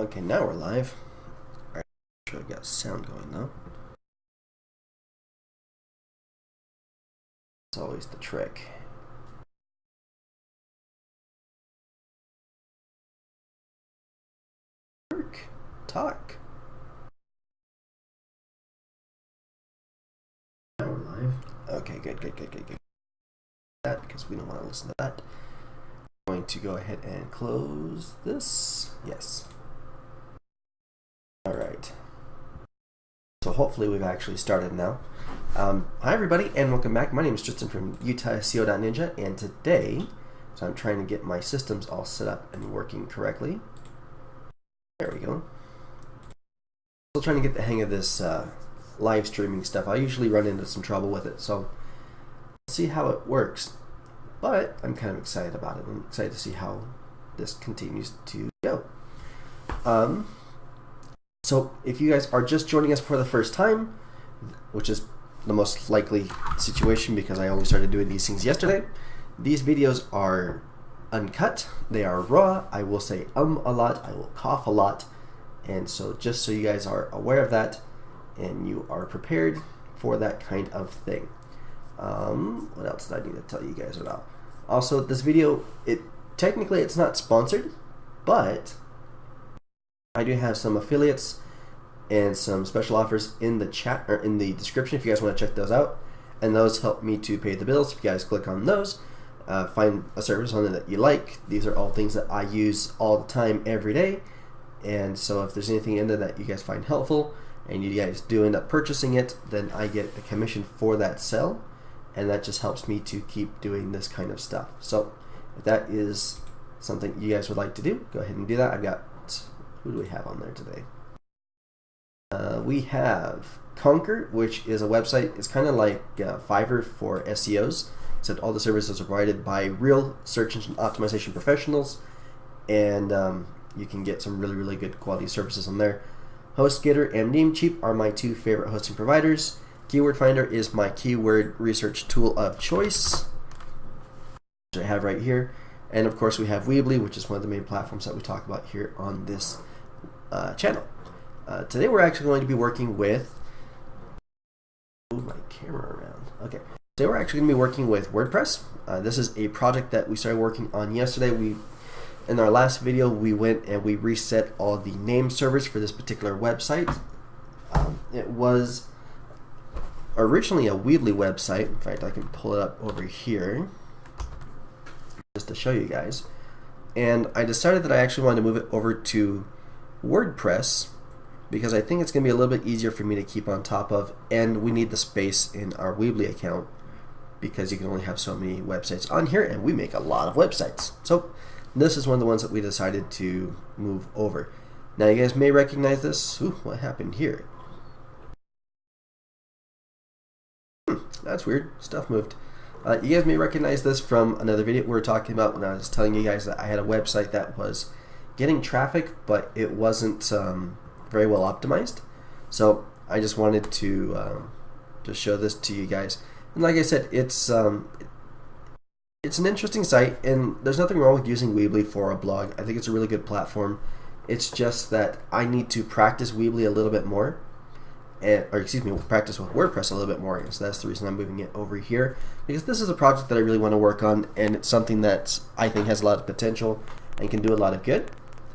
Okay, now we're live. Alright, make sure I got sound going though. It's always the trick. Work. Talk. Now we're live. Okay, good. That because we don't want to listen to that. I'm going to go ahead and close this. Yes. Alright. So hopefully we've actually started now. Hi everybody and welcome back. My name is Tristan from UtahSEO.Ninja, and today, so I'm trying to get my systems all set up and working correctly. There we go. Still trying to get the hang of this live streaming stuff. I usually run into some trouble with it, so we'll see how it works. But I'm kind of excited about it. I'm excited to see how this continues to go. So if you guys are just joining us for the first time, which is the most likely situation because I only started doing these things yesterday, these videos are uncut. They are raw. I will say a lot. I will cough a lot. And so just so you guys are aware of that and you are prepared for that kind of thing. What else did I need to tell you guys about? Also, this video, technically it's not sponsored, but I do have some affiliates and some special offers in the chat or in the description if you guys want to check those out. And those help me to pay the bills. If you guys click on those, find a service on there that you like. These are all things that I use all the time, every day. And so if there's anything in there that you guys find helpful and you guys do end up purchasing it, then I get a commission for that sale. And that just helps me to keep doing this kind of stuff. So if that is something you guys would like to do, go ahead and do that. I've got, who do we have on there today? We have Konker, which is a website. It's kind of like Fiverr for SEOs, except all the services are provided by real search engine optimization professionals, and you can get some really good quality services on there. HostGator and Namecheap are my two favorite hosting providers. KWFinder is my keyword research tool of choice, which I have right here. And of course we have Weebly, which is one of the main platforms that we talk about here on this channel. Today we're actually going to be working with, move my camera around. Okay, today we're actually going to be working with WordPress. This is a project that we started working on yesterday. In our last video, we went and we reset all the name servers for this particular website. It was originally a Weebly website. In fact, I can pull it up over here just to show you guys. And I decided that I actually wanted to move it over to WordPress because I think it's going to be a little bit easier for me to keep on top of, and we need the space in our Weebly account because you can only have so many websites on here, and we make a lot of websites. So this is one of the ones that we decided to move over. Now you guys may recognize this. Ooh, what happened here? That's weird. Stuff moved. You guys may recognize this from another video we were talking about when I was telling you guys that I had a website that was getting traffic, but it wasn't very well optimized. So I just wanted to just show this to you guys. And like I said, it's an interesting site, and there's nothing wrong with using Weebly for a blog. I think it's a really good platform. It's just that I need to practice Weebly a little bit more. Practice with WordPress a little bit more. So that's the reason I'm moving it over here, because this is a project that I really want to work on, and it's something that I think has a lot of potential and can do a lot of good.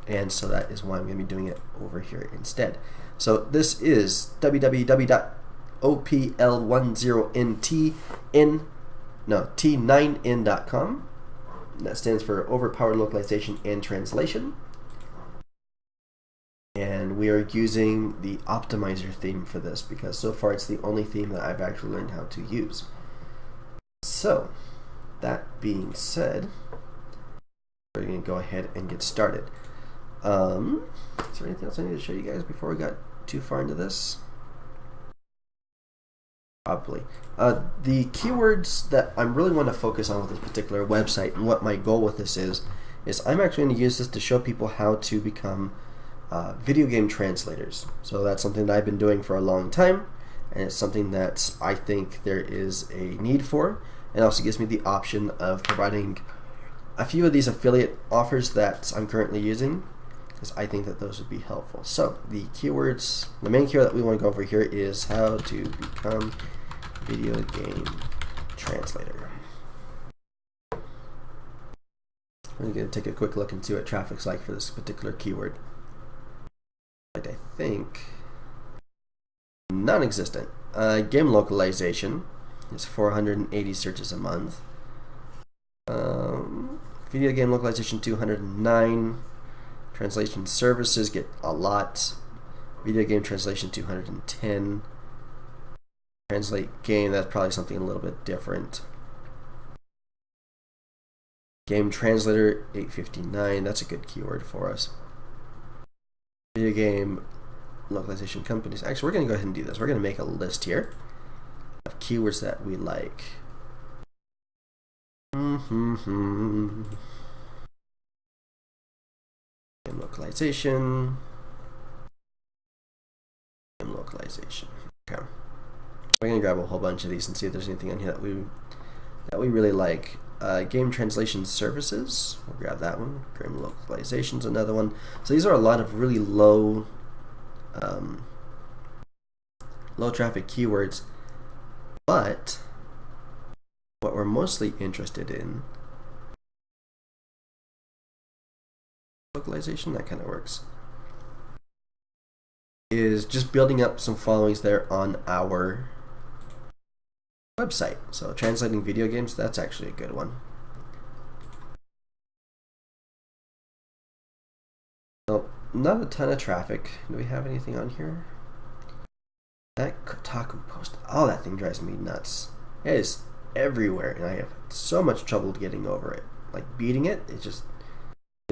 And so that is why I'm going to be doing it over here instead. So this is www.opl10t9n.com. That stands for Overpowered Localization and Translation. And we are using the optimizer theme for this because so far it's the only theme that I've actually learned how to use. So that being said, we're going to go ahead and get started. Is there anything else I need to show you guys before we got too far into this? Probably. The keywords that I really want to focus on with this particular website and what my goal with this is I'm actually going to use this to show people how to become video game translators. So that's something that I've been doing for a long time, and it's something that I think there is a need for. It also gives me the option of providing a few of these affiliate offers that I'm currently using. because I think that those would be helpful. So the keywords, the main keyword that we want to go over here is how to become video game translator. We're going to take a quick look and see what traffic's like for this particular keyword. I think non-existent. Game localization is 480 searches a month. Video game localization 209. Translation services get a lot. Video game translation 210. Translate game, that's probably something a little bit different. Game translator 859, that's a good keyword for us. Video game localization companies. Actually, we're going to go ahead and do this. We're going to make a list here of keywords that we like. Game localization. Game localization. Okay. We're going to grab a whole bunch of these and see if there's anything on here that we really like. Game translation services. We'll grab that one. Game localization is another one. So these are a lot of really low traffic keywords, but what we're mostly interested in, localization, that kind of works, is just building up some followings there on our website. So translating video games, that's actually a good one. So not a ton of traffic. Do we have anything on here? That Kotaku post, oh, that thing drives me nuts. It is everywhere, and I have so much trouble getting over it. Like beating it, it's just,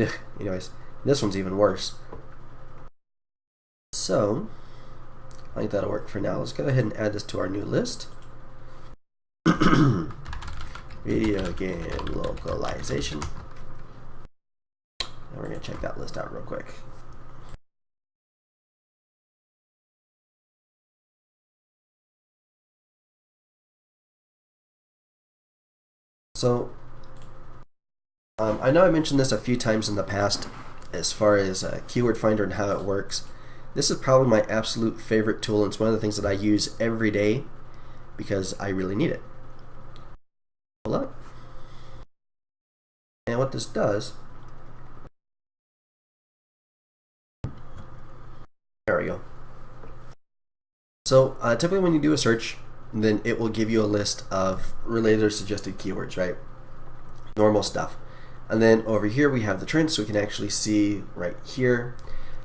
ugh. Anyways, this one's even worse. So I think that'll work for now. Let's go ahead and add this to our new list. Video game localization. And we're going to check that list out real quick. So, I know I mentioned this a few times in the past as far as Keyword Finder and how it works. This is probably my absolute favorite tool, and it's one of the things that I use every day because I really need it. Hold up. And what this does, there we go. So typically when you do a search, then it will give you a list of related or suggested keywords, right? Normal stuff. And then over here we have the trends, so we can actually see right here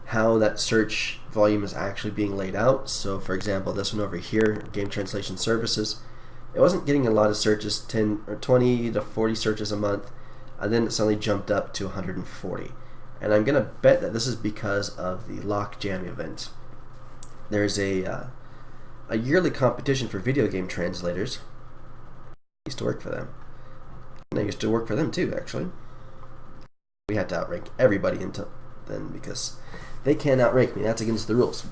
how that search volume is actually being laid out. So for example, this one over here, game translation services, it wasn't getting a lot of searches, 10 or 20 to 40 searches a month, and then it suddenly jumped up to 140. And I'm gonna bet that this is because of the Lockjam event. There's a yearly competition for video game translators. I used to work for them. And I used to work for them too, actually. We had to outrank everybody until then because they can't outrank me. That's against the rules.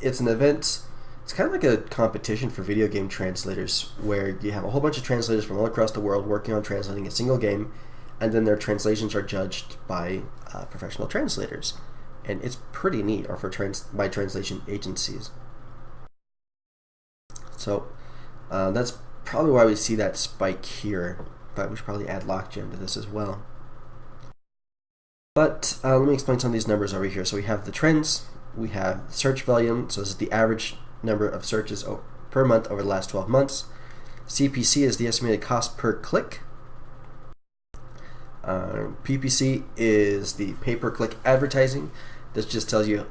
It's an event. It's kind of like a competition for video game translators where you have a whole bunch of translators from all across the world working on translating a single game, and then their translations are judged by professional translators. And it's pretty neat, or by translation agencies. So that's probably why we see that spike here, but we should probably add Lockjam to this as well. But let me explain some of these numbers over here. So we have the trends, we have search volume, so this is the average number of searches per month over the last 12 months. CPC is the estimated cost per click. PPC is the pay-per-click advertising. This just tells you,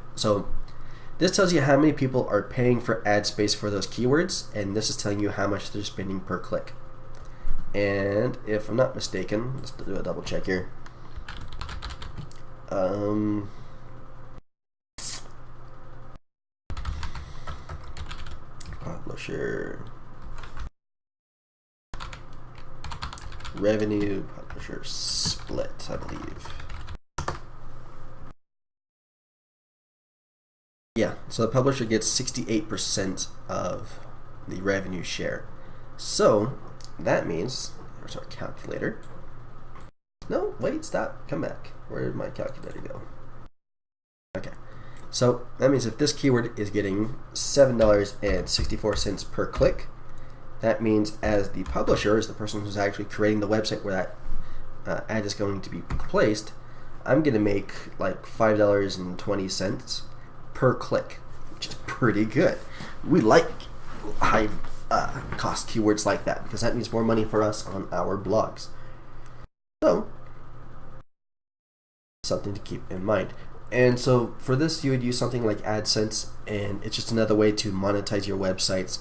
this tells you how many people are paying for ad space for those keywords, and this is telling you how much they're spending per click. And if I'm not mistaken, let's do a double check here. Publisher revenue, publisher split, I believe. Yeah, so the publisher gets 68% of the revenue share. So that means, there's our calculator. No, wait, stop, come back. Where did my calculator go? Okay, so that means if this keyword is getting $7.64 per click, that means as the publisher, as the person who's actually creating the website where that ad is going to be placed, I'm going to make like $5.20 per click, which is pretty good. We like high cost keywords like that because that means more money for us on our blogs. So, something to keep in mind. And so for this, you would use something like AdSense, and it's just another way to monetize your websites.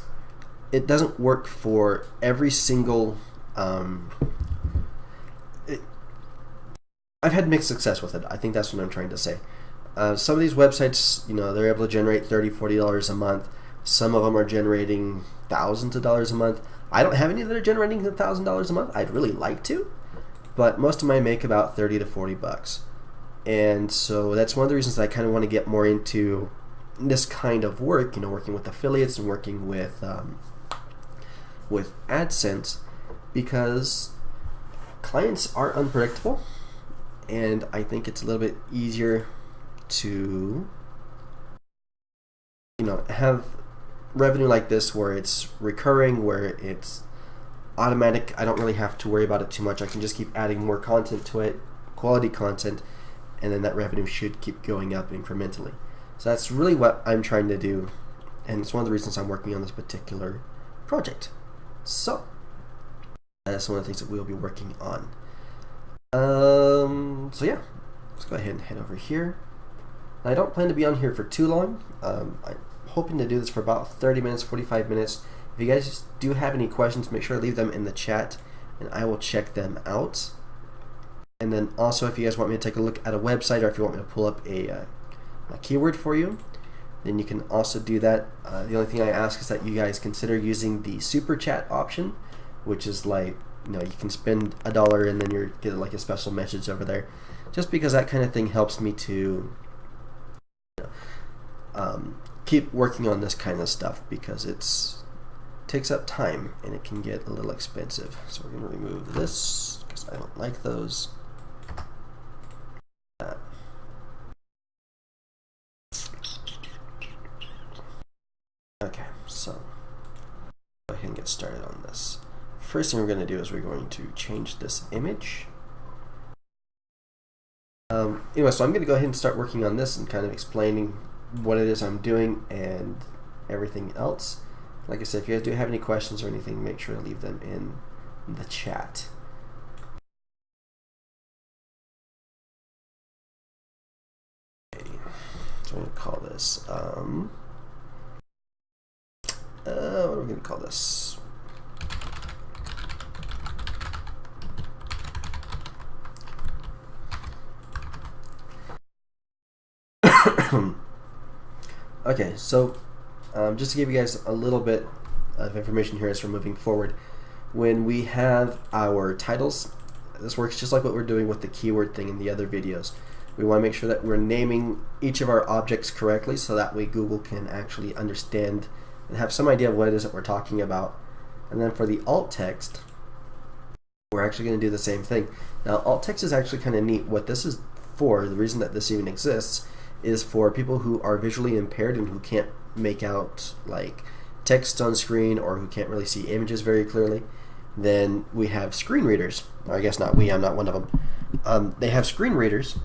It doesn't work for every single I've had mixed success with it. I think that's what I'm trying to say. Some of these websites, you know, they're able to generate $30, $40 a month. Some of them are generating thousands of dollars a month. I don't have any that are generating $1,000 a month. I'd really like to, but most of mine make about 30 to 40 bucks. And so that's one of the reasons that I kind of want to get more into this kind of work, you know, working with affiliates and working with AdSense, because clients are unpredictable, and I think it's a little bit easier to, you know, have revenue like this where it's recurring, where it's automatic. I don't really have to worry about it too much. I can just keep adding more content to it, quality content, and then that revenue should keep going up incrementally. So that's really what I'm trying to do, and it's one of the reasons I'm working on this particular project. So that's one of the things that we'll be working on. So yeah, let's go ahead and head over here. I don't plan to be on here for too long. I'm hoping to do this for about 30 minutes, 45 minutes. If you guys do have any questions, make sure to leave them in the chat, and I will check them out. And then also, if you guys want me to take a look at a website, or if you want me to pull up a keyword for you, then you can also do that. The only thing I ask is that you guys consider using the super chat option, which is like, you know, you can spend $1 and then you're getting like a special message over there, just because that kind of thing helps me to, you know, keep working on this kind of stuff, because it takes up time and it can get a little expensive. So we're going to remove this because I don't like those. Okay, so go ahead and get started on this. First thing we're going to do is we're going to change this image. Anyway, so I'm going to go ahead and start working on this and kind of explaining what it is I'm doing and everything else. Like I said, if you guys do have any questions or anything, make sure to leave them in the chat. Okay, so I'm going to call this, what are we going to call this? Okay, so just to give you guys a little bit of information here as we're moving forward, when we have our titles, this works just like what we're doing with the keyword thing in the other videos. We want to make sure that we're naming each of our objects correctly, so that way Google can actually understand and have some idea of what it is that we're talking about. And then for the alt text, we're actually going to do the same thing. Now, alt text is actually kind of neat. What this is for, the reason that this even exists, is for people who are visually impaired and who can't make out like text on screen, or who can't really see images very clearly. Then we have screen readers, or I guess not we, I'm not one of them. They have screen readers,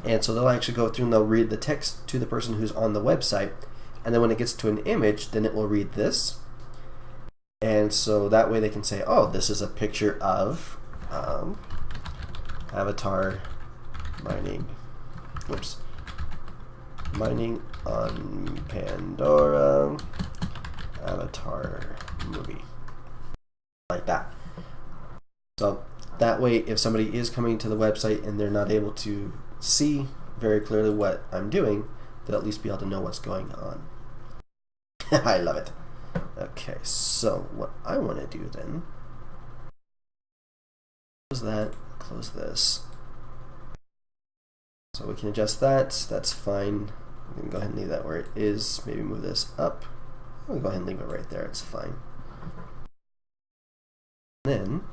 and so they'll actually go through and they'll read the text to the person who's on the website, and then when it gets to an image, then it will read this, and so that way they can say, oh, this is a picture of avatar mining, whoops, mining on Pandora avatar movie, like that. So that way, if somebody is coming to the website and they're not able to see very clearly what I'm doing, they'll at least be able to know what's going on. I love it. Okay, so what I want to do then, close that, close this. So we can adjust that, that's fine. We can go ahead and leave that where it is, maybe move this up. We'll go ahead and leave it right there, it's fine. Then,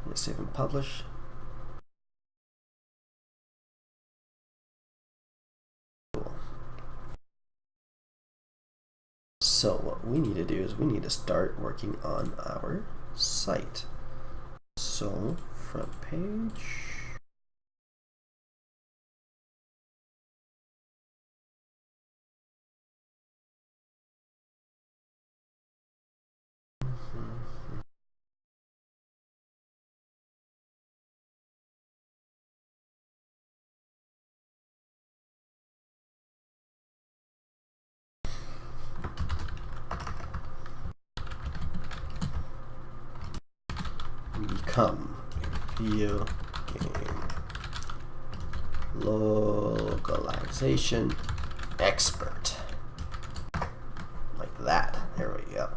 let's save and publish. we need to start working on our site. So front page. Become video game localization expert. Like that. There we go.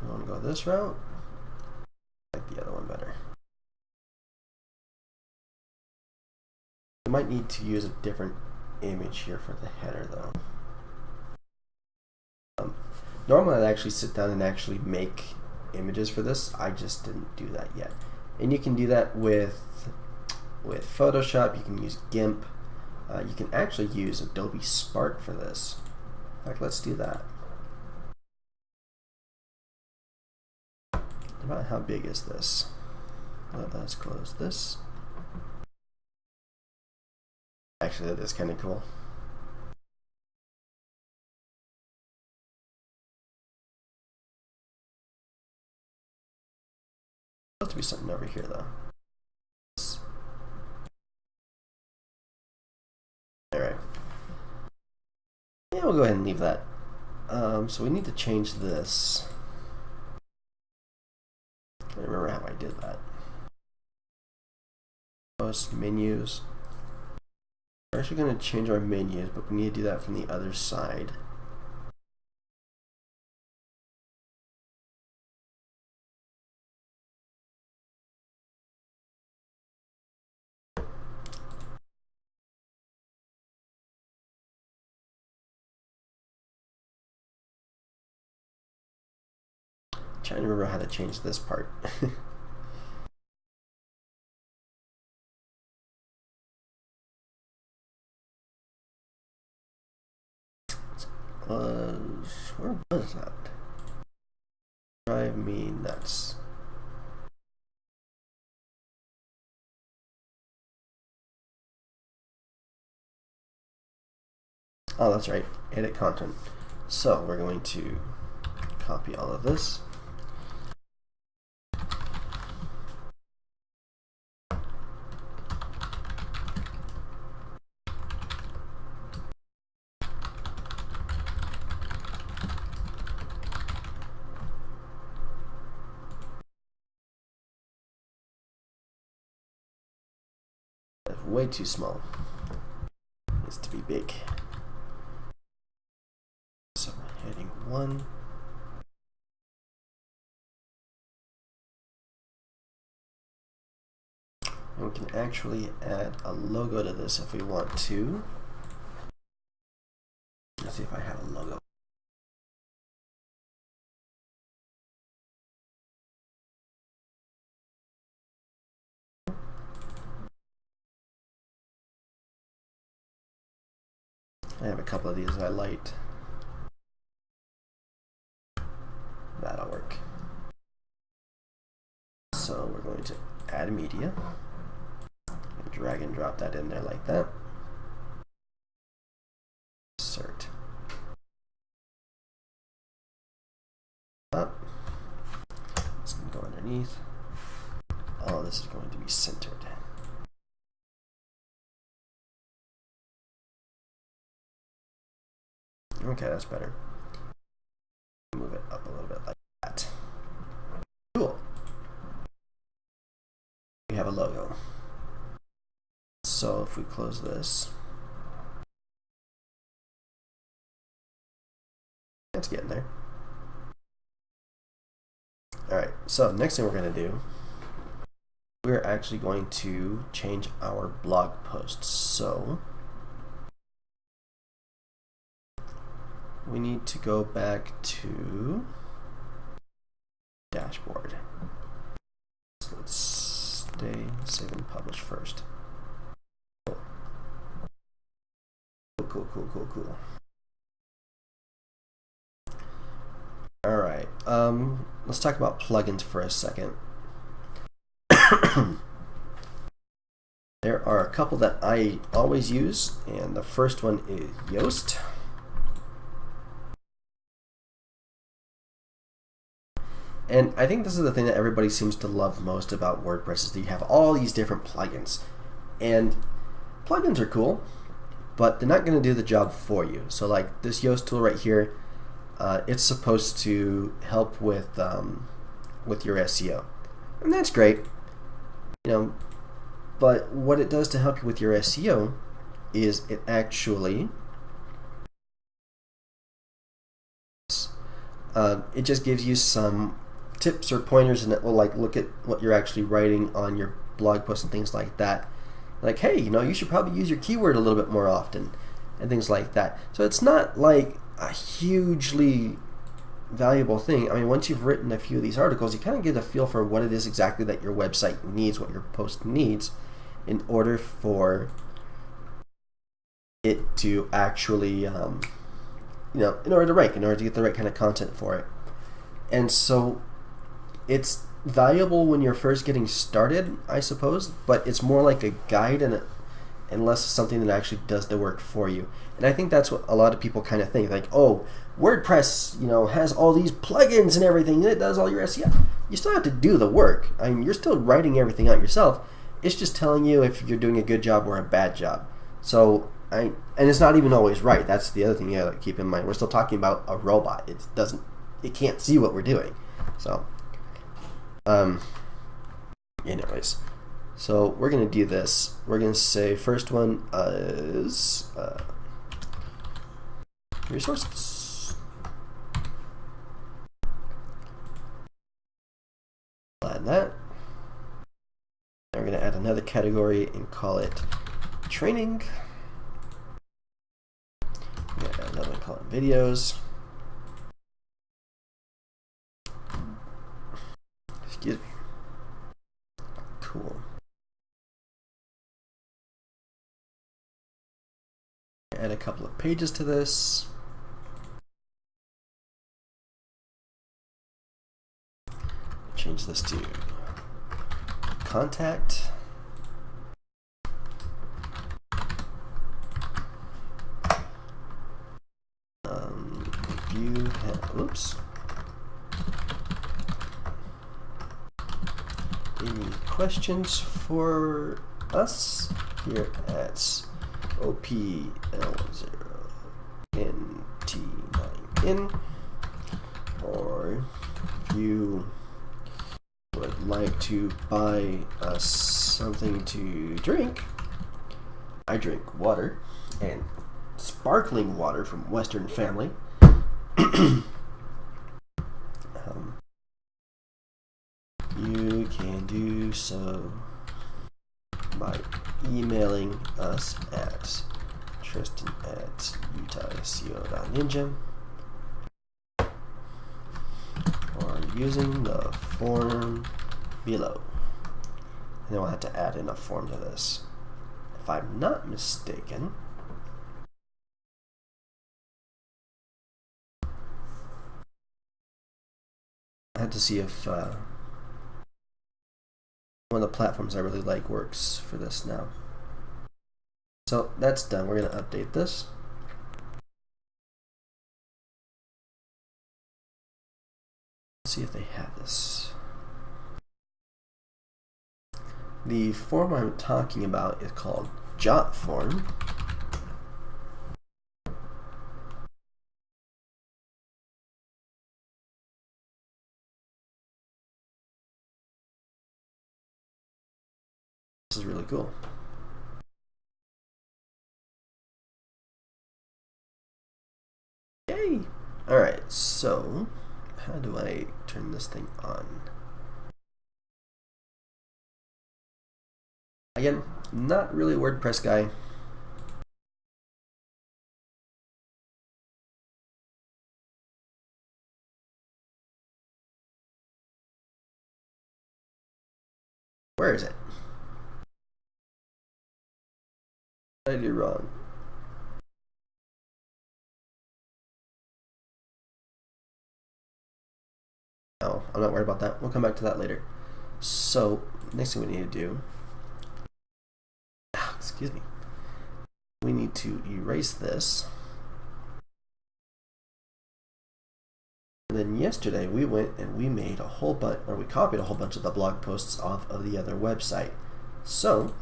I want to go this route. I like the other one better. I might need to use a different image here for the header though. Normally I'd actually sit down and actually make images for this. I just didn't do that yet. And you can do that with Photoshop. You can use GIMP. You can actually use Adobe Spark for this. In fact, let's do that. About how big is this? Let's close this. Actually, that is kind of cool. Supposed to be something over here though. Alright. Yeah, we'll go ahead and leave that. So we need to change this. I remember how I did that. Post menus. We're actually going to change our menus, but we need to do that from the other side. Trying to remember how to change this part. Where was that? Drive me nuts. Oh, that's right. Edit content. So we're going to copy all of this. Way too small. It needs to be big. So heading 1. And we can actually add a logo to this if we want to. Let's see if I have a logo. I have a couple of these I liked. That'll work. So we're going to add media. And drag and drop that in there like that. Insert. Up. It's going to go underneath. All this is going to be centered. Okay, that's better. Move it up a little bit like that. Cool. We have a logo. So if we close this, it's getting there. Alright, so next thing we're going to do we're actually going to change our blog posts. So we need to go back to dashboard. So let's stay, save and publish first. Cool. All right, let's talk about plugins for a second. There are a couple that I always use, and the first one is Yoast. And I think this is the thing that everybody seems to love most about WordPress, is that you have all these different plugins. And plugins are cool, but they're not going to do the job for you. So like this Yoast tool right here, it's supposed to help with your SEO. And that's great, you know, but what it does to help you with your SEO is it actually it just gives you some tips or pointers, and it will like look at what you're actually writing on your blog posts and things like that. Like, hey, you know, you should probably use your keyword a little bit more often and things like that. So it's not like a hugely valuable thing. I mean, once you've written a few of these articles, you kind of get a feel for what it is exactly that your website needs, what your post needs, in order for it to actually, you know, in order to rank, in order to get the right kind of content for it. And so it's valuable when you're first getting started, I suppose, but it's more like a guide and less something that actually does the work for you. And I think that's what a lot of people kind of think, like, oh, WordPress, you know, has all these plugins and everything, and it does all your SEO. You still have to do the work. I mean, you're still writing everything out yourself. It's just telling you if you're doing a good job or a bad job. So, and it's not even always right. That's the other thing you gotta keep in mind. We're still talking about a robot. It can't see what we're doing. So, anyways, so we're gonna do this. We're gonna say first one is resources. Add that. Now we're gonna add another category and call it training. We're gonna add another one, call it videos. Excuse me. Cool. Add a couple of pages to this. Change this to contact. View. Oops. Any questions for us here at OPL0NT9N, or if you would like to buy us something to drink, I drink water, and sparkling water from Western Family. You can do so by emailing us at tristan@utahseo.ninja or using the form below. And then we'll have to add in a form to this. If I'm not mistaken, I have to see if one of the platforms I really like works for this now. So that's done. We're going to update this. Let's see if they have this. The form I'm talking about is called Jot Form. This is really cool. Yay! Alright, so how do I turn this thing on? Again, not really a WordPress guy. Where is it? What did I do wrong? No, I'm not worried about that. We'll come back to that later. So, next thing we need to do, excuse me, we need to erase this. And then yesterday we went and we made a whole bunch, or we copied a whole bunch of the blog posts off of the other website. So,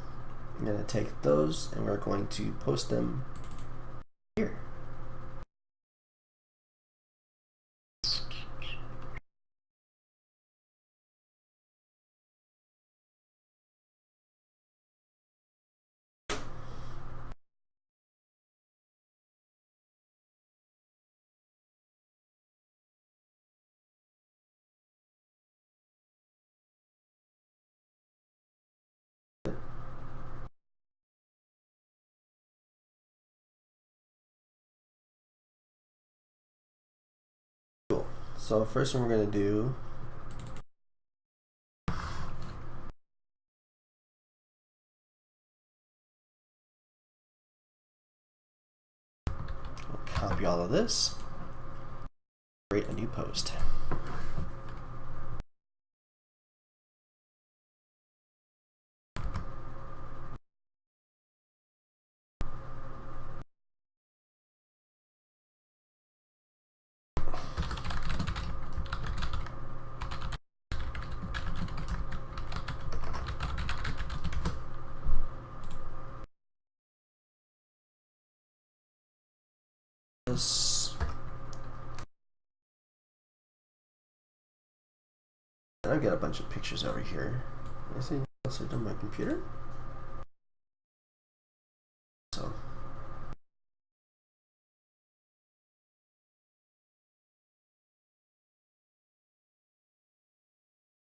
I'm going to take those and we're going to post them here. Cool. So first one we're going to do, we'll copy all of this, create a new post. I've got a bunch of pictures over here. Let's see what's on my computer. So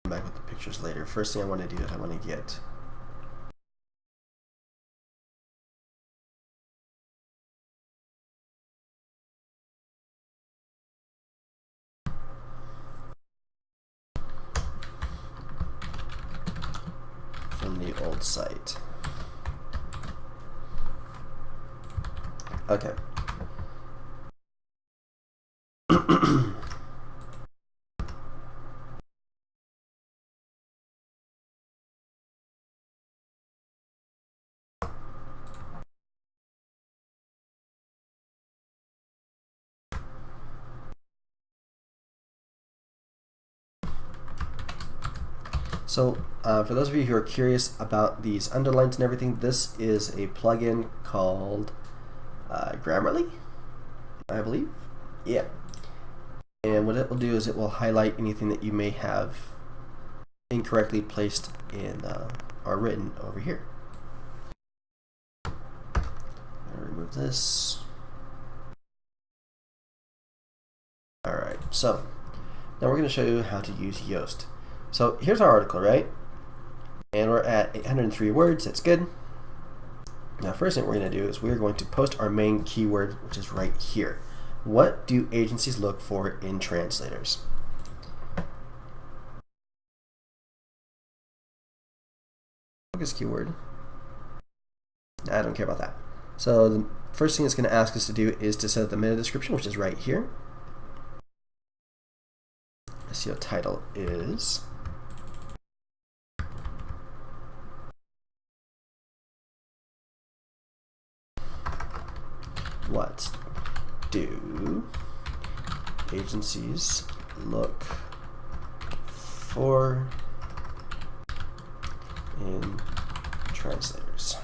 come back with the pictures later. First thing I want to do is I want to get from the old site. Okay. So for those of you who are curious about these underlines and everything, this is a plugin called Grammarly, I believe. Yeah. And what it will do is it will highlight anything that you may have incorrectly placed in or written over here. I'll remove this. Alright, so now we're going to show you how to use Yoast. So here's our article, right? And we're at 803 words, that's good. Now first thing we're going to do is we're going to post our main keyword, which is right here. What do agencies look for in translators? Focus keyword. I don't care about that. So the first thing it's going to ask us to do is to set the meta description, which is right here. SEO title is what do agencies look for in translators?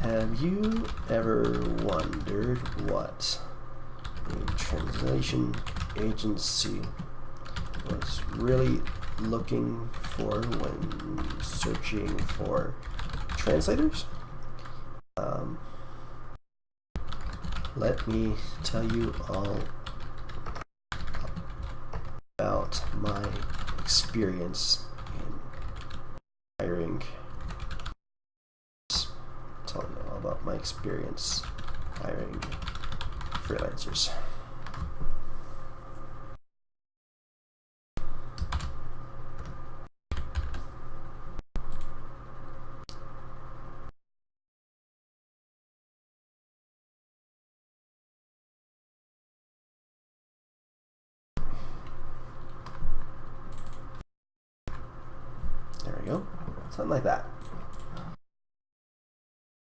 Have you ever wondered what a translation agency was really looking for when searching for translators? Let me tell you all about my experience my experience hiring freelancers. There we go. Something like that.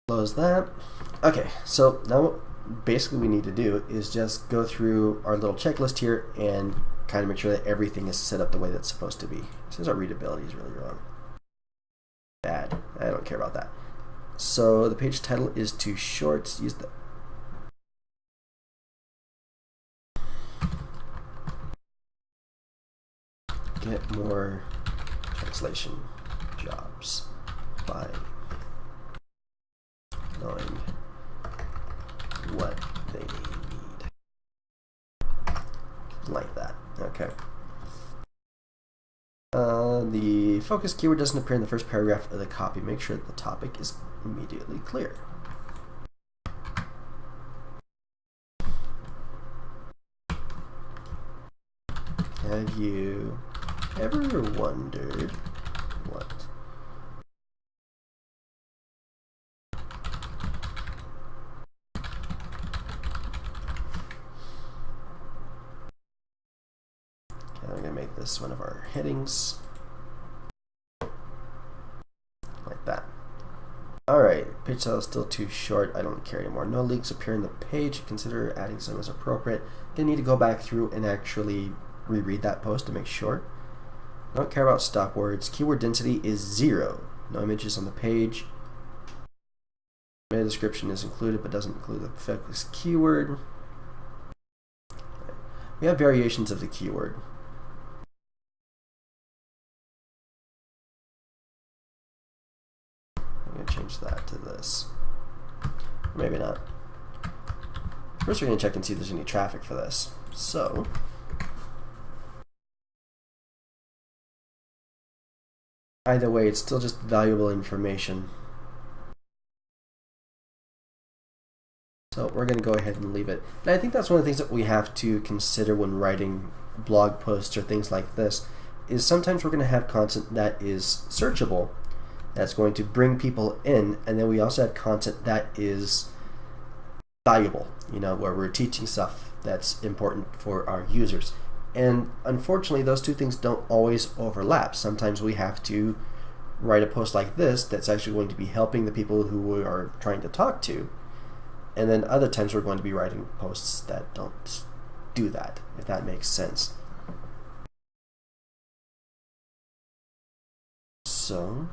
Close that. Okay, so now what basically we need to do is just go through our little checklist here and kind of make sure that everything is set up the way that's supposed to be. Since our readability is really wrong. Bad. I don't care about that. So the page title is too short. Use the get more translation jobs by knowing what they need. Like that. Okay. The focus keyword doesn't appear in the first paragraph of the copy. Make sure that the topic is immediately clear. Have you ever wondered what I'm going to make this one of our headings. Like that. Alright, page title is still too short. I don't care anymore. No links appear in the page. Consider adding some as appropriate. Then need to go back through and actually reread that post to make sure. I don't care about stop words. Keyword density is 0. No images on the page. Meta description is included but doesn't include the focus keyword. We have variations of the keyword. I'm going to change that to this. Or maybe not. First we're going to check and see if there's any traffic for this. So either way, it's still just valuable information. So we're going to go ahead and leave it. And I think that's one of the things that we have to consider when writing blog posts or things like this, is sometimes we're going to have content that is searchable, that's going to bring people in, and then we also have content that is valuable, you know, where we're teaching stuff that's important for our users. And unfortunately, those two things don't always overlap. Sometimes we have to write a post like this that's actually going to be helping the people who we are trying to talk to. And then other times we're going to be writing posts that don't do that, if that makes sense. So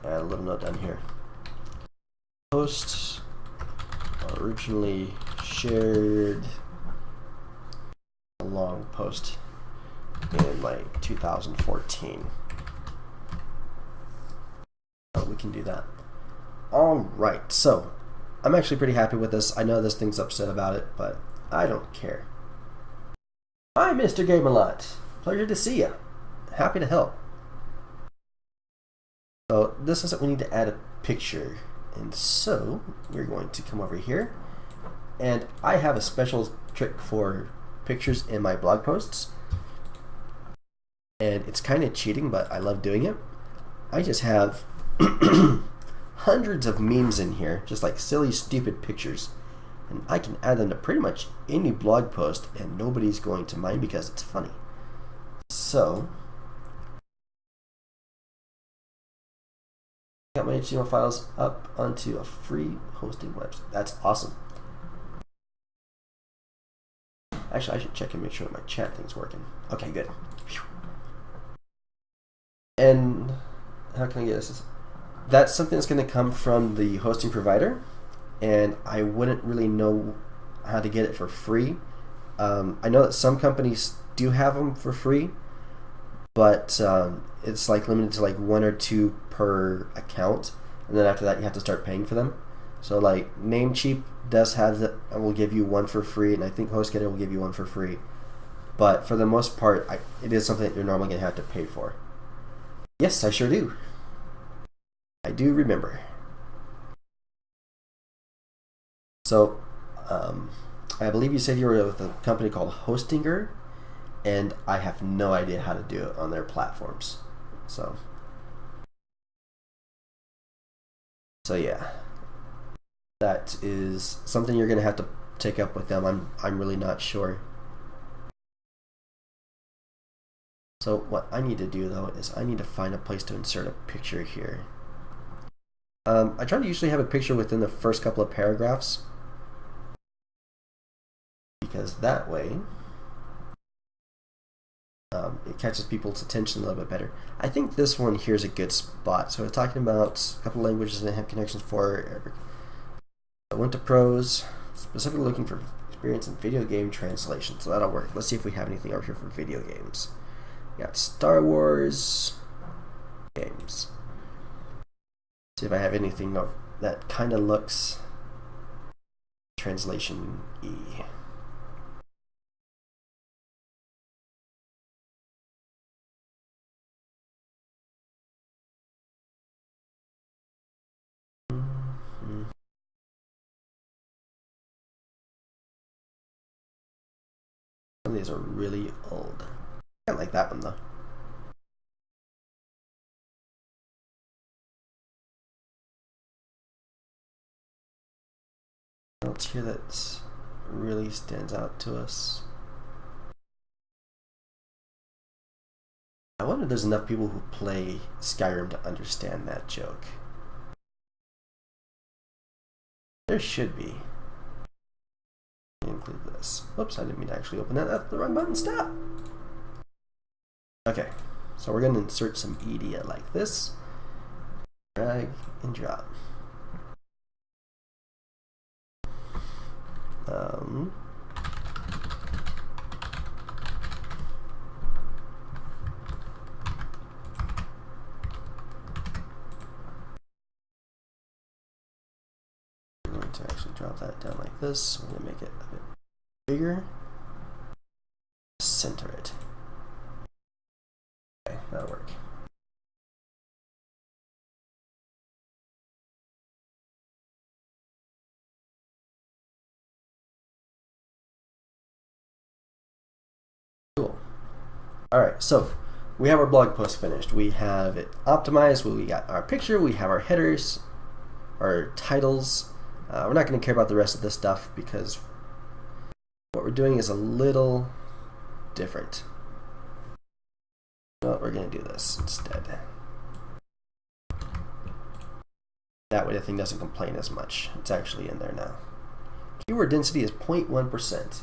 add a little note down here. Posts originally shared a long post in like 2014. Oh, we can do that. Alright, so I'm actually pretty happy with this. I know this thing's upset about it, but I don't care. Hi, Mr. Gamelot. Pleasure to see you. Happy to help. So this is that we need to add a picture, and so we're going to come over here, and I have a special trick for pictures in my blog posts, and it's kind of cheating, but I love doing it. I just have hundreds of memes in here, just like silly, stupid pictures, and I can add them to pretty much any blog post, and nobody's going to mind because it's funny. So got my HTML files up onto a free hosting website. That's awesome. Actually, I should check and make sure that my chat thing's working. Okay, good. Phew. And how can I get this? That's something that's going to come from the hosting provider, and I wouldn't really know how to get it for free. I know that some companies do have them for free, but it's like limited to like 1 or 2 per account, and then after that you have to start paying for them. So like Namecheap does have that, will give you 1 for free, and I think HostGator will give you 1 for free. but for the most part, it is something that you're normally going to have to pay for. Yes, I sure do. I do remember. So, I believe you said you were with a company called HostGator, and I have no idea how to do it on their platforms. So yeah, that is something you're going to have to take up with them. I'm really not sure. So what I need to do though is I need to find a place to insert a picture here. I try to usually have a picture within the first couple of paragraphs, because that way it catches people's attention a little bit better. I think this one here is a good spot. So we're talking about a couple languages and have connections for. I went to pros, specifically looking for experience in video game translation. So that'll work. Let's see if we have anything over here for video games. We got Star Wars games. See if I have anything that kind of looks translation-y. Some of these are really old. I don't like that one though. Else here that really stands out to us. I wonder if there's enough people who play Skyrim to understand that joke. There should be. Include this. Whoops, I didn't mean to actually open that. That's the wrong button. Stop! Okay, so we're going to insert some media like this. Drag and drop. I'm going to actually drop that down like this. We're going to make it a bit bigger. Center it. Okay, that'll work. Cool. Alright, so we have our blog post finished. We have it optimized. We got our picture. We have our headers, our titles. We're not going to care about the rest of this stuff because what we're doing is a little different. Well, we're going to do this instead. That way the thing doesn't complain as much. It's actually in there now. Keyword density is 0.1%.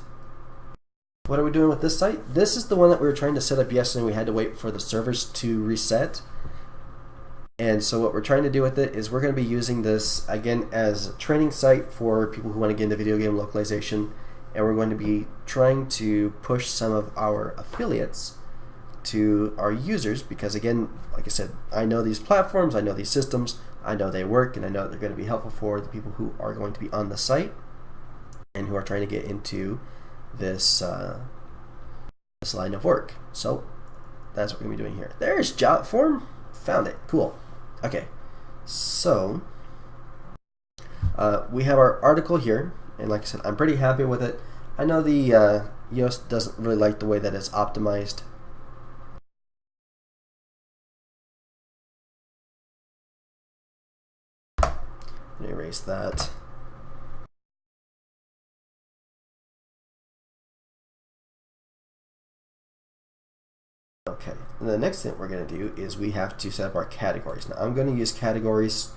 What are we doing with this site? This is the one that we were trying to set up yesterday. We had to wait for the servers to reset. And so what we're trying to do with it is we're going to be using this again as a training site for people who want to get into video game localization. And we're going to be trying to push some of our affiliates to our users because, again, like I said, I know these platforms, I know these systems, I know they work, and I know they're going to be helpful for the people who are going to be on the site and who are trying to get into this this line of work. So that's what we're going to be doing here. There's job form. Found it. Cool. Okay. So we have our article here, and like I said, I'm pretty happy with it. I know the Yoast doesn't really like the way that it's optimized. Let me erase that. Okay, and the next thing we're going to do is we have to set up our categories. Now I'm going to use categories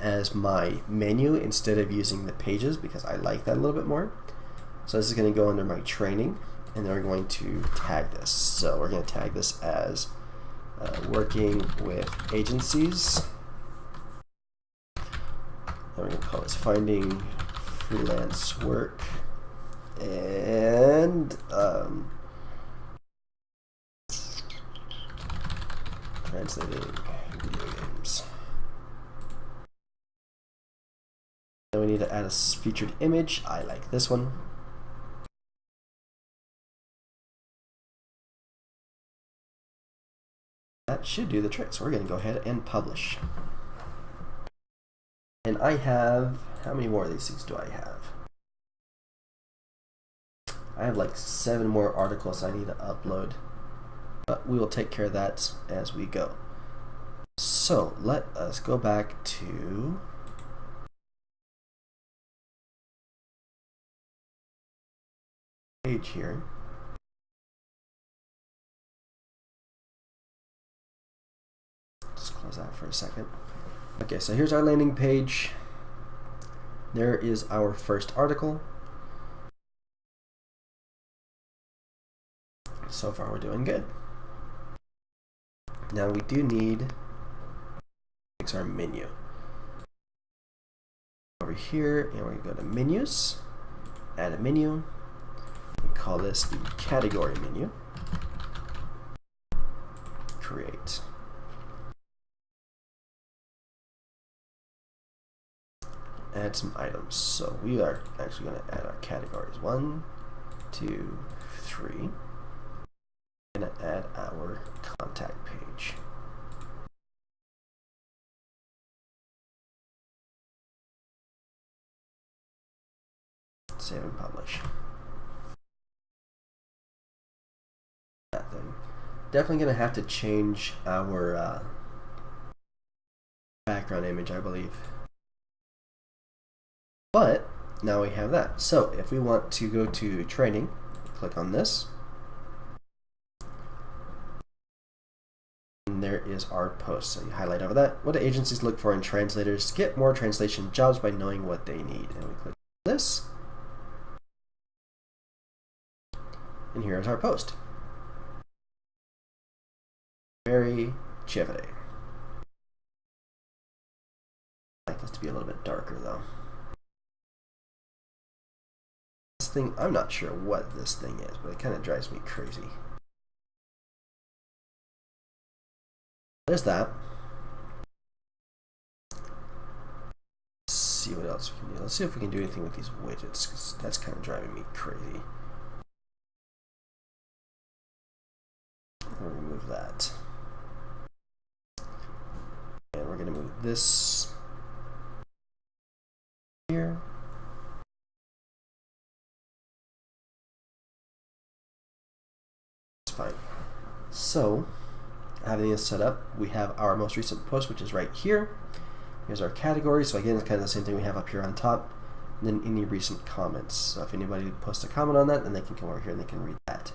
as my menu instead of using the pages because I like that a little bit more. So this is going to go under my training, and then we're going to tag this. So we're going to tag this as working with agencies. Then we're going to call this finding freelance work, and translating video games. Then we need to add a featured image. I like this one. that should do the trick. So we're going to go ahead and publish. And I have, how many more of these things do I have? I have like 7 more articles I need to upload, but we will take care of that as we go. So let us go back to page here. Just close that for a second. Okay, so here's our landing page. There is our first article. So far we're doing good. Now we do need to fix our menu. Over here, and we're going to go to menus, add a menu. We call this the category menu. Create. Add some items. So we are actually going to add our categories. 1, 2, 3. We're going to add our contact page. Save and publish. That thing. Definitely going to have to change our background image, I believe. But now we have that. So if we want to go to training, click on this. And there is our post. So you highlight over that. What do agencies look for in translators? Get more translation jobs by knowing what they need. And we click on this. And here's our post. Very Chevrolet. I like this to be a little bit darker though. This thing, I'm not sure what this thing is, but it kind of drives me crazy. There's that. Let's see what else we can do. Let's see if we can do anything with these widgets, because that's kind of driving me crazy. I'll remove that. And we're going to move this here. It's fine. So, having this set up, we have our most recent post, which is right here. Here's our category. So again, it's kind of the same thing we have up here on top. And then any recent comments. So if anybody posts a comment on that, then they can come over here and they can read that.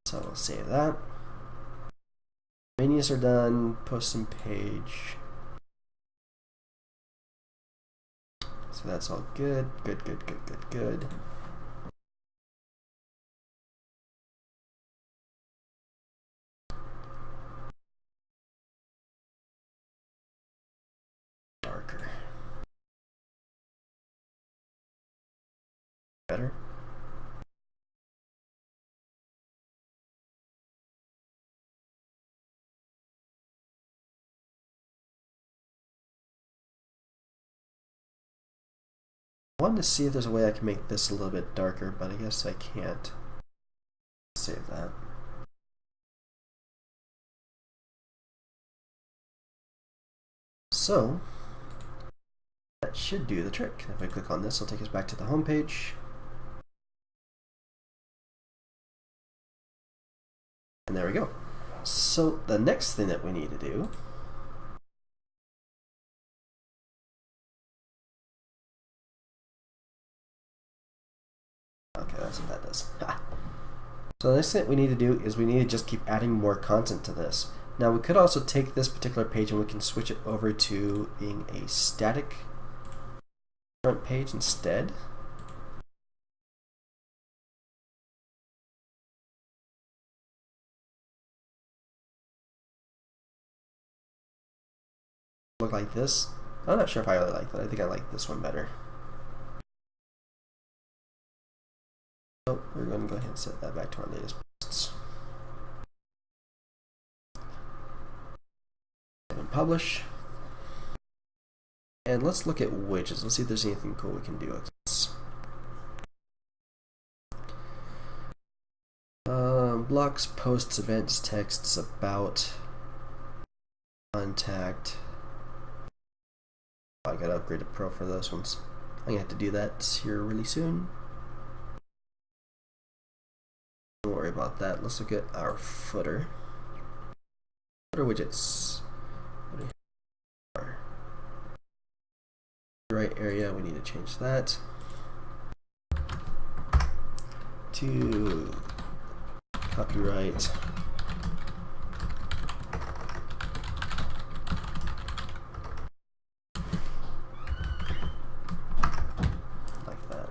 So we'll save that. Menus are done. Post and page. So that's all good. Good, good, good, good, good. Darker. Better. I wanted to see if there's a way I can make this a little bit darker, but I guess I can't. Save that. So, that should do the trick. If I click on this, it'll take us back to the home page. And there we go. So, the next thing that we need to do okay, that's what that does. So the next thing we need to do is we need to just keep adding more content to this. Now we could also take this particular page and we can switch it over to being a static front page instead. Look like this. I'm not sure if I really like that. I think I like this one better. So we're going to go ahead and set that back to our latest posts. And publish. And let's look at widgets. Let's see if there's anything cool we can do with this. Blocks, posts, events, texts, about. contact. I gotta upgrade to Pro for those ones. I'm gonna have to do that here really soon. Don't worry about that. Let's look at our footer. Footer widgets. Right area, we need to change that to copyright. Like that.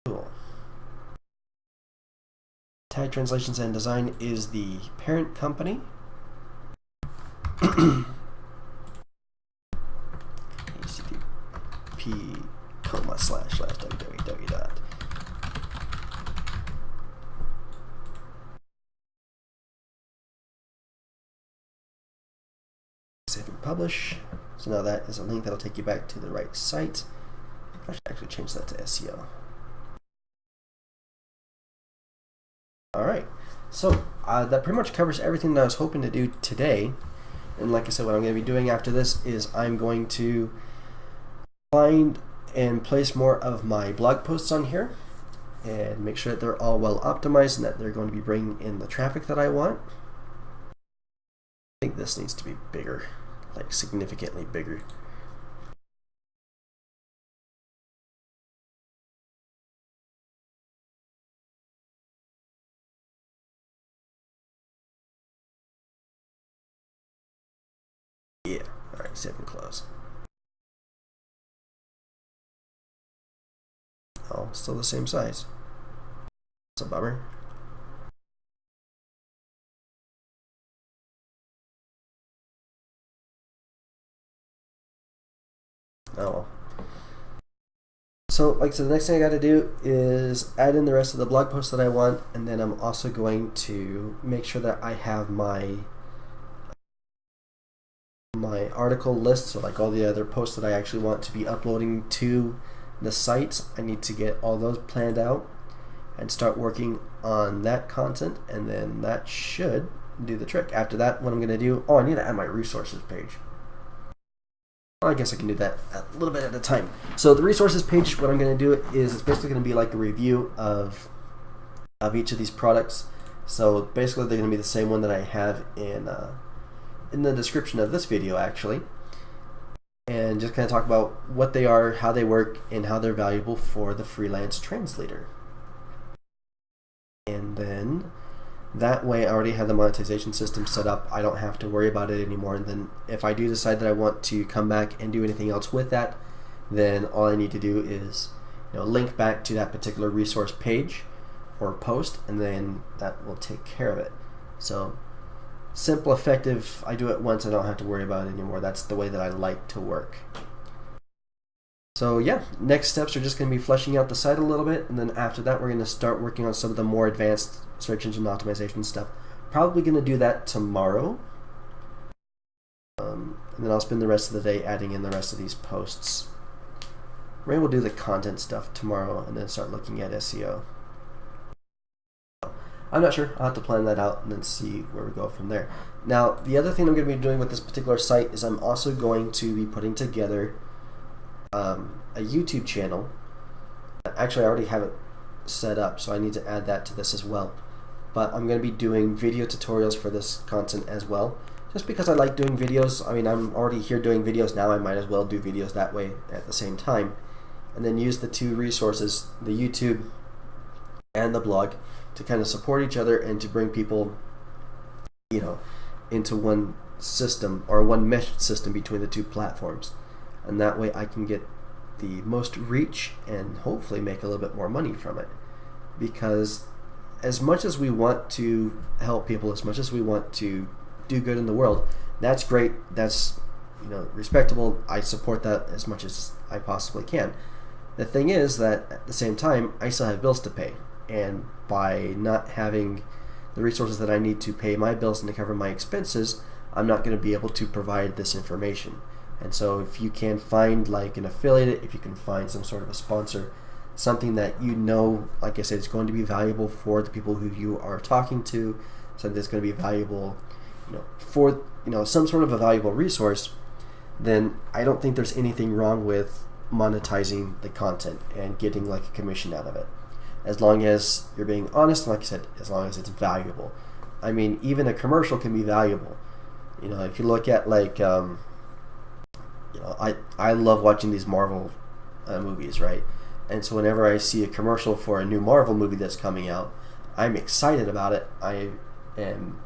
Cool. Tag Translations and Design is the parent company. http://www. Save and publish. So now that is a link that'll take you back to the right site. I should actually change that to SEO. Alright, so that pretty much covers everything that I was hoping to do today. And like I said, what I'm going to be doing after this is I'm going to find and place more of my blog posts on here and make sure that they're all well optimized and that they're going to be bringing in the traffic that I want. I think this needs to be bigger, like significantly bigger. Yeah, alright, save and close. Oh, still the same size. That's a bummer. Oh well. So, like I said, the next thing I got to do is add in the rest of the blog posts that I want, and then I'm also going to make sure that I have my article list, so like all the other posts that I actually want to be uploading to the site. I need to get all those planned out and start working on that content, and then that should do the trick. After that, what I'm going to do, I need to add my resources page. Well, I guess I can do that a little bit at a time. So the resources page, what I'm going to do is it's basically going to be like a review of each of these products. So basically they're going to be the same one that I have in the description of this video actually, and just kind of talk about what they are, how they work, and how they're valuable for the freelance translator. And then that way I already have the monetization system set up. I don't have to worry about it anymore. And then if I do decide that I want to come back and do anything else with that, then all I need to do is link back to that particular resource page or post, and then that will take care of it. So simple, effective. I do it once, I don't have to worry about it anymore. That's the way that I like to work. So yeah, next steps are just going to be fleshing out the site a little bit, and then after that we're going to start working on some of the more advanced search engine optimization stuff. Probably going to do that tomorrow, and then I'll spend the rest of the day adding in the rest of these posts. Maybe we'll do the content stuff tomorrow and then start looking at SEO. I'm not sure. I'll have to plan that out and then see where we go from there. Now, the other thing I'm going to be doing with this particular site is I'm also going to be putting together a YouTube channel. Actually, I already have it set up, so I need to add that to this as well. But I'm going to be doing video tutorials for this content as well, just because I like doing videos. I mean, I'm already here doing videos now. I might as well do videos that way at the same time, and then use the two resources, the YouTube and the blog, to kind of support each other and to bring people, into one system or one mesh system between the two platforms. And that way I can get the most reach and hopefully make a little bit more money from it. Because as much as we want to help people, as much as we want to do good in the world, that's great, that's respectable. I support that as much as I possibly can. The thing is that at the same time I still have bills to pay, and by not having the resources that I need to pay my bills and to cover my expenses, I'm not going to be able to provide this information. And so if you can find like an affiliate, if you can find some sort of a sponsor, something that like I said, is going to be valuable for the people who you are talking to, something that's going to be valuable, for some sort of a valuable resource, then I don't think there's anything wrong with monetizing the content and getting like a commission out of it, as long as you're being honest. Like I said, as long as it's valuable. I mean, even a commercial can be valuable. If you look at like I love watching these Marvel movies, right? And so whenever I see a commercial for a new Marvel movie that's coming out, I'm excited about it. I am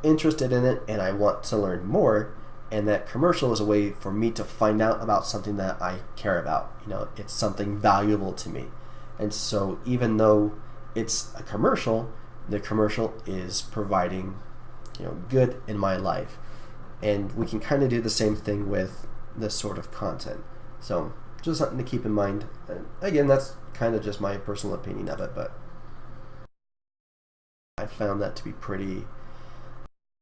interested in it, and I want to learn more. And that commercial is a way for me to find out about something that I care about. It's something valuable to me. And so even though it's a commercial, the commercial is providing, good in my life. And we can kind of do the same thing with this sort of content. So just something to keep in mind. And again, that's kind of just my personal opinion of it, but I found that to be pretty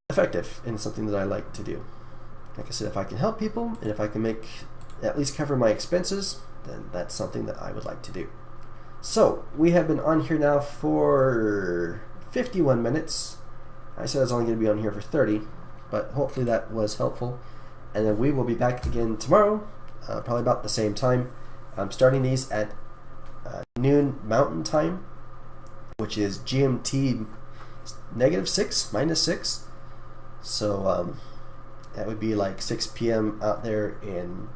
effective and something that I like to do. Like I said, if I can help people and if I can at least cover my expenses, then that's something that I would like to do. So we have been on here now for 51 minutes. I said I was only going to be on here for 30, but hopefully that was helpful. And then we will be back again tomorrow, probably about the same time. I'm starting these at noon Mountain Time, which is GMT -6. So that would be like 6 p.m. out there in,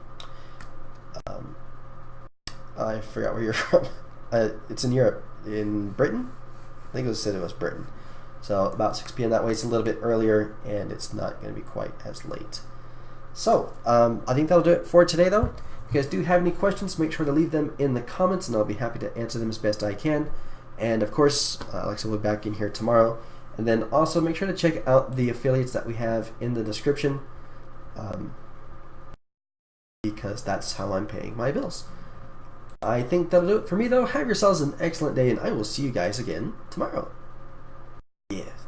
I forgot where you're from. It's in Europe, in Britain? I think it was Britain. So about 6 p.m. that way. It's a little bit earlier, and it's not going to be quite as late. So I think that'll do it for today, though. If you guys do have any questions, make sure to leave them in the comments, and I'll be happy to answer them as best I can. And of course, Alexa will be back in here tomorrow. And then also make sure to check out the affiliates that we have in the description, because that's how I'm paying my bills. I think that'll do it for me, though. Have yourselves an excellent day, and I will see you guys again tomorrow. Yes.